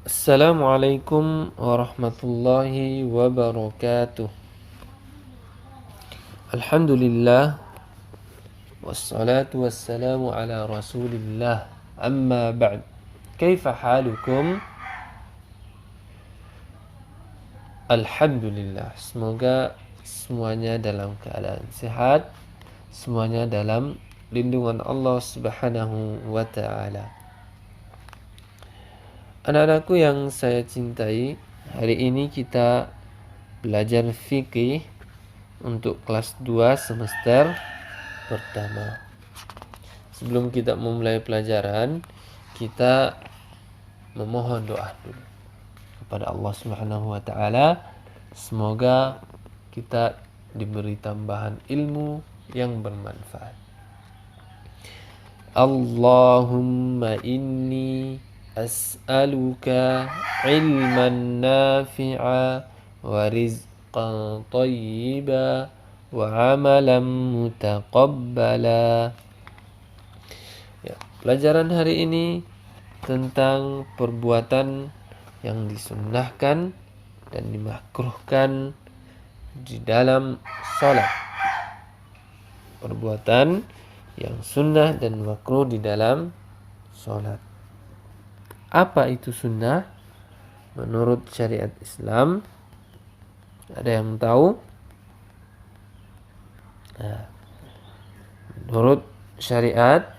Assalamualaikum warahmatullahi wabarakatuh. Alhamdulillah wassalatu wassalamu ala Rasulillah. Amma ba'd. Kaifa halukum? Alhamdulillah. Semoga semuanya dalam keadaan sehat, semuanya dalam lindungan Allah Subhanahu wa taala. Anak-anakku yang saya cintai, hari ini kita belajar fikih untuk kelas 2 semester pertama. Sebelum kita memulai pelajaran, kita memohon doa dulu kepada Allah Subhanahu wa taala. Semoga kita diberi tambahan ilmu yang bermanfaat. Allahumma inni as'aluka ilman nafi'a wa rizqan thayyiba wa amalan mutaqabbala. Ya, pelajaran hari ini tentang perbuatan yang disunnahkan dan dimakruhkan di dalam salat. Perbuatan yang sunnah dan makruh di dalam salat. Apa itu sunnah? Menurut syariat Islam, ada yang tahu? Nah, menurut syariat,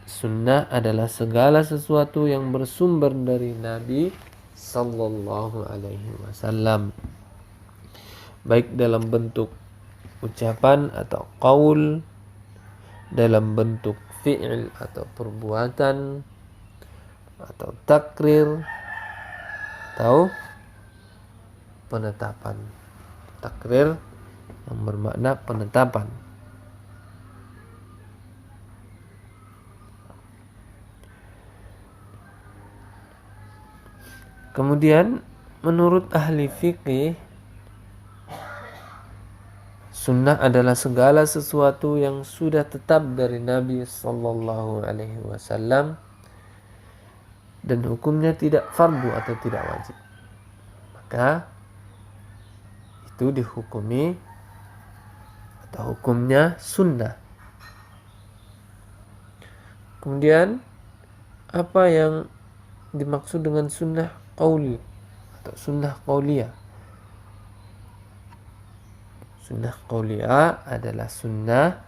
sunnah adalah segala sesuatu yang bersumber dari Nabi Sallallahu Alaihi Wasallam, baik dalam bentuk ucapan atau qaul, dalam bentuk fi'il atau perbuatan, atau takrir, atau penetapan. Takrir yang bermakna penetapan. Kemudian menurut ahli fikih, sunnah adalah segala sesuatu yang sudah tetap dari Nabi Sallallahu Alaihi Wasallam dan hukumnya tidak fardu atau tidak wajib, maka itu dihukumi atau hukumnya sunnah. Kemudian apa yang dimaksud dengan sunnah qauli atau sunnah qauliyah? Sunnah qauliyah adalah sunnah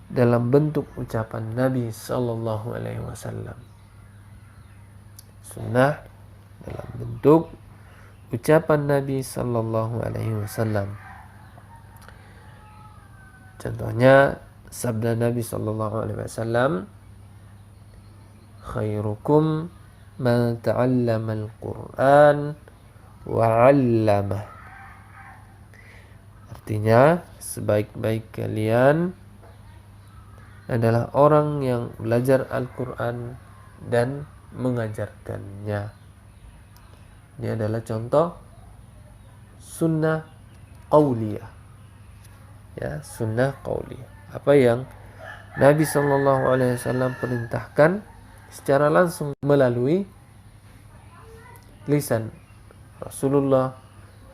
dalam bentuk ucapan Nabi Sallallahu Alaihi Wasallam. Sunnah dalam bentuk ucapan Nabi Sallallahu Alaihi Wasallam. Contohnya sabda Nabi Sallallahu Alaihi Wasallam, khairukum man ta'allama al-Qur'an wa 'allamah. Artinya, sebaik-baik kalian adalah orang yang belajar Al-Quran dan mengajarkannya. Ini adalah contoh sunnah qauliyah. Ya, sunnah qauliyah. Apa yang Nabi Sallallahu Alaihi Wasallam perintahkan secara langsung melalui lisan Rasulullah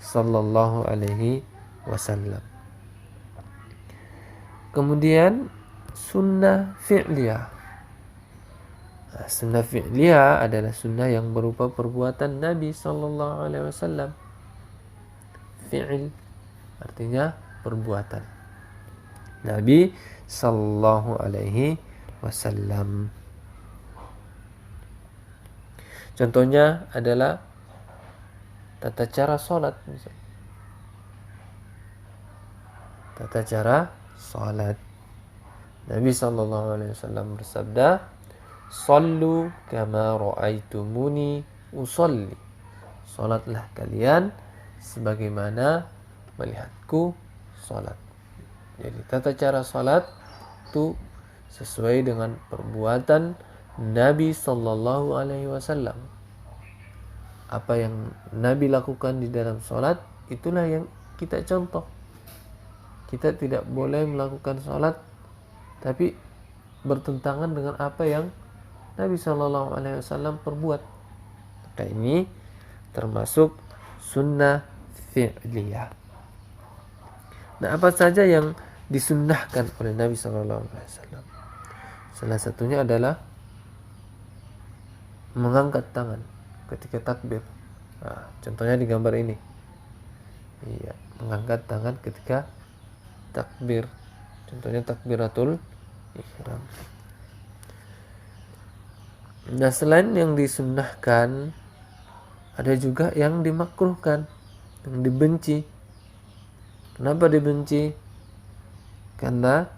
Sallallahu Alaihi Wasallam. Kemudian sunnah fi'liyah. Sunnah fi'liyah adalah sunnah yang berupa perbuatan Nabi Sallallahu Alaihi Wasallam. Fi'il artinya perbuatan Nabi Sallallahu Alaihi Wasallam. Contohnya adalah tata cara sholat misalnya. Tata cara sholat. Nabi Sallallahu Alaihi Wasallam bersabda, "Sallu kama ra'aitumuni usolli." Salatlah kalian sebagaimana melihatku salat. Jadi tata cara salat itu sesuai dengan perbuatan Nabi Sallallahu Alaihi Wasallam. Apa yang Nabi lakukan di dalam salat, itulah yang kita contoh. Kita tidak boleh melakukan salat tapi bertentangan dengan apa yang Nabi SAW perbuat. Maka ini termasuk sunnah fi'liyah. Nah, apa saja yang disunnahkan oleh Nabi SAW? Salah satunya adalah mengangkat tangan ketika takbir. Nah, contohnya di gambar ini. Iya, mengangkat tangan ketika takbir. Contohnya takbiratul ihram. Nah, selain yang disunnahkan, ada juga yang dimakruhkan, yang dibenci. Kenapa dibenci? Karena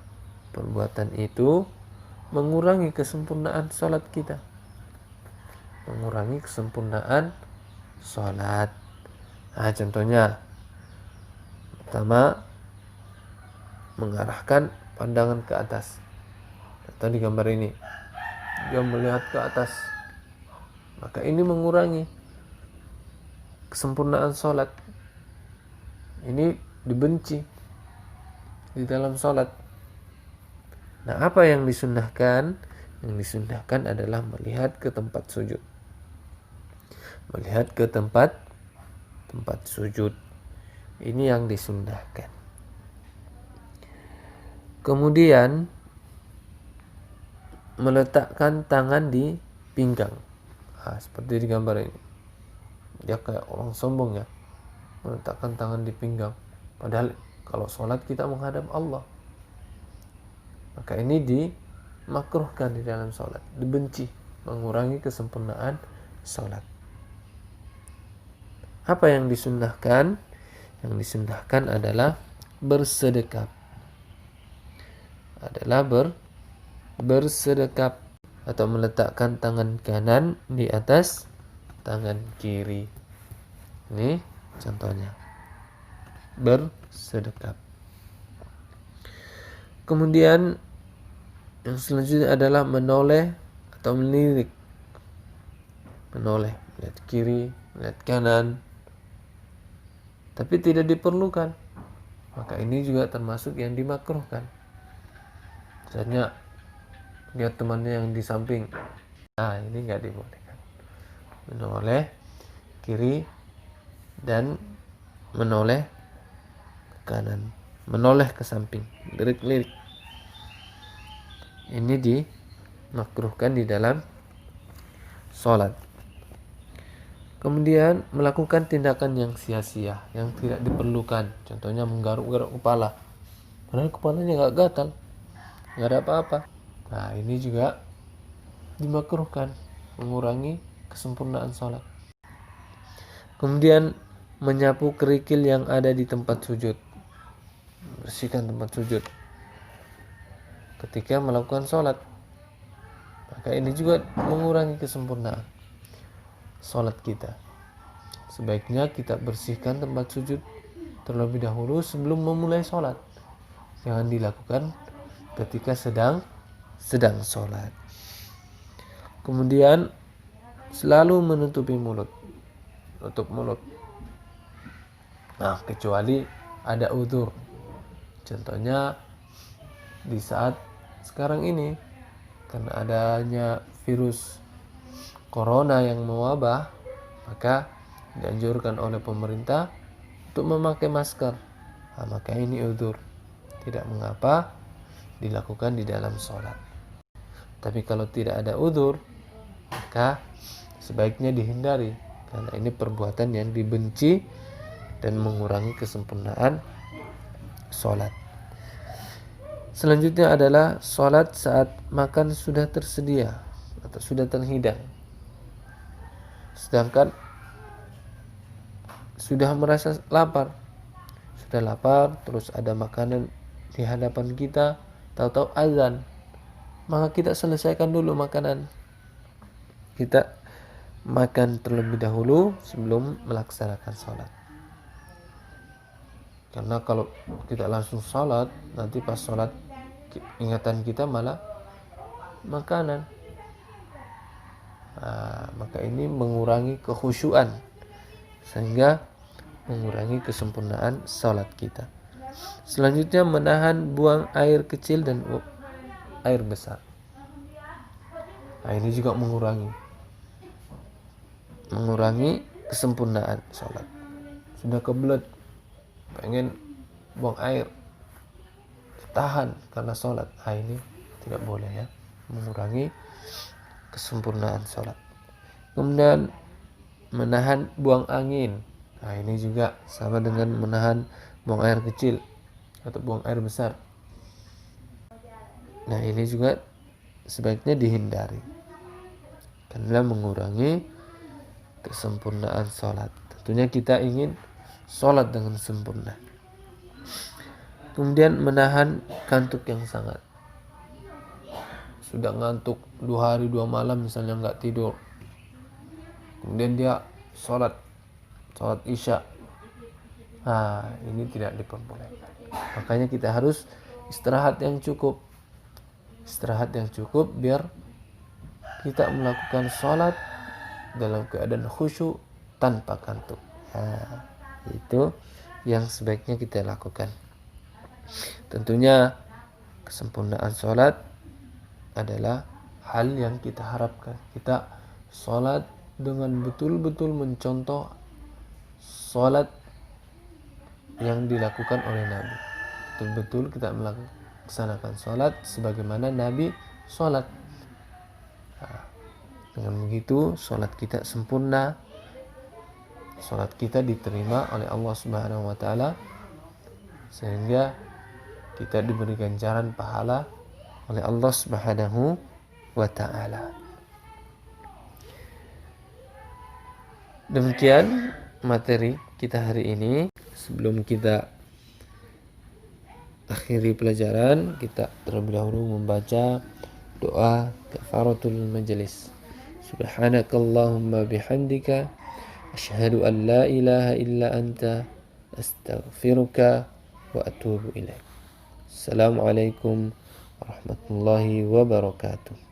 perbuatan itu mengurangi kesempurnaan sholat kita. Mengurangi kesempurnaan sholat. Nah, contohnya, pertama, mengarahkan pandangan ke atas. Atau di gambar ini, dia melihat ke atas. Maka ini mengurangi kesempurnaan sholat. Ini dibenci di dalam sholat. Nah, apa yang disunnahkan? Yang disunnahkan adalah melihat ke tempat sujud. Melihat ke tempat sujud. Ini yang disunnahkan. Kemudian meletakkan tangan di pinggang. Seperti di gambar ini. Dia kayak orang sombong ya, meletakkan tangan di pinggang. Padahal kalau sholat kita menghadap Allah. Maka ini dimakruhkan di dalam sholat, dibenci, mengurangi kesempurnaan sholat. Apa yang disunnahkan? Yang disunnahkan adalah bersedekap. Bersedekap atau meletakkan tangan kanan di atas tangan kiri. Ini contohnya. Bersedekap. Kemudian yang selanjutnya adalah menoleh atau melirik. Menoleh, melihat kiri, melihat kanan. Tapi tidak diperlukan. Maka ini juga termasuk yang dimakruhkan. Misalnya lihat temannya yang di samping. Nah, ini enggak dibolehkan. Menoleh kiri dan menoleh kanan. Menoleh ke samping, lirik-lirik. Ini dimakruhkan di dalam sholat. Kemudian melakukan tindakan yang sia-sia, yang tidak diperlukan. Contohnya menggaruk-garuk kepala. Padahal kepalanya nggak gatal, nggak ada apa-apa. Nah, ini juga dimakruhkan, mengurangi kesempurnaan sholat. Kemudian menyapu kerikil yang ada di tempat sujud. Bersihkan tempat sujud ketika melakukan sholat. Maka ini juga mengurangi kesempurnaan sholat kita. Sebaiknya kita bersihkan tempat sujud terlebih dahulu sebelum memulai sholat. Jangan dilakukan ketika sedang sholat. Kemudian selalu menutupi mulut. Tutup mulut. Nah, kecuali ada udzur. Contohnya di saat sekarang ini, karena adanya virus corona yang mewabah, maka dianjurkan oleh pemerintah untuk memakai masker. Nah, maka ini udzur, tidak mengapa dilakukan di dalam sholat. Tapi kalau tidak ada udzur, maka sebaiknya dihindari, karena ini perbuatan yang dibenci dan mengurangi kesempurnaan sholat. Selanjutnya adalah sholat saat makan sudah tersedia atau sudah terhidang, sedangkan sudah merasa lapar. Sudah lapar, terus ada makanan di hadapan kita, tahu-tahu azan. Maka kita selesaikan dulu makanan. Kita makan terlebih dahulu sebelum melaksanakan sholat. Karena kalau kita langsung sholat, nanti pas sholat ingatan kita malah makanan. Maka ini mengurangi kekhusyuan, sehingga mengurangi kesempurnaan sholat kita. Selanjutnya menahan buang air kecil dan air besar. Nah, ini juga mengurangi kesempurnaan sholat. Sudah kebelet, pengen buang air, tahan karena sholat. Nah, ini tidak boleh ya, mengurangi kesempurnaan sholat. Kemudian menahan buang angin. Nah, ini juga sama dengan menahan buang air kecil atau buang air besar. Nah, ini juga sebaiknya dihindari karena mengurangi kesempurnaan sholat. Tentunya kita ingin sholat dengan sempurna. Kemudian menahan kantuk yang sangat. Sudah ngantuk 2 hari 2 malam misalnya nggak tidur, kemudian dia sholat isya. Nah, ini tidak diperbolehkan. Makanya kita harus istirahat yang cukup biar kita melakukan sholat dalam keadaan khusyuk tanpa kantuk. Nah, itu yang sebaiknya kita lakukan. Tentunya kesempurnaan sholat adalah hal yang kita harapkan. Kita sholat dengan betul-betul mencontoh sholat yang dilakukan oleh Nabi. Betul-betul kita melaksanakan sholat sebagaimana Nabi sholat. Nah, dengan begitu sholat kita sempurna, sholat kita diterima oleh Allah Subhanahu wa Ta'ala, sehingga kita diberi ganjaran pahala oleh Allah Subhanahu wa Ta'ala. Demikian materi kita hari ini. Sebelum kita akhiri pelajaran, kita terlebih dahulu membaca doa kafaratul majelis. Subhanakallahumma bihamdika asyhadu an la ilaha illa anta astaghfiruka wa atubu ilaik. Assalamualaikum warahmatullahi wabarakatuh.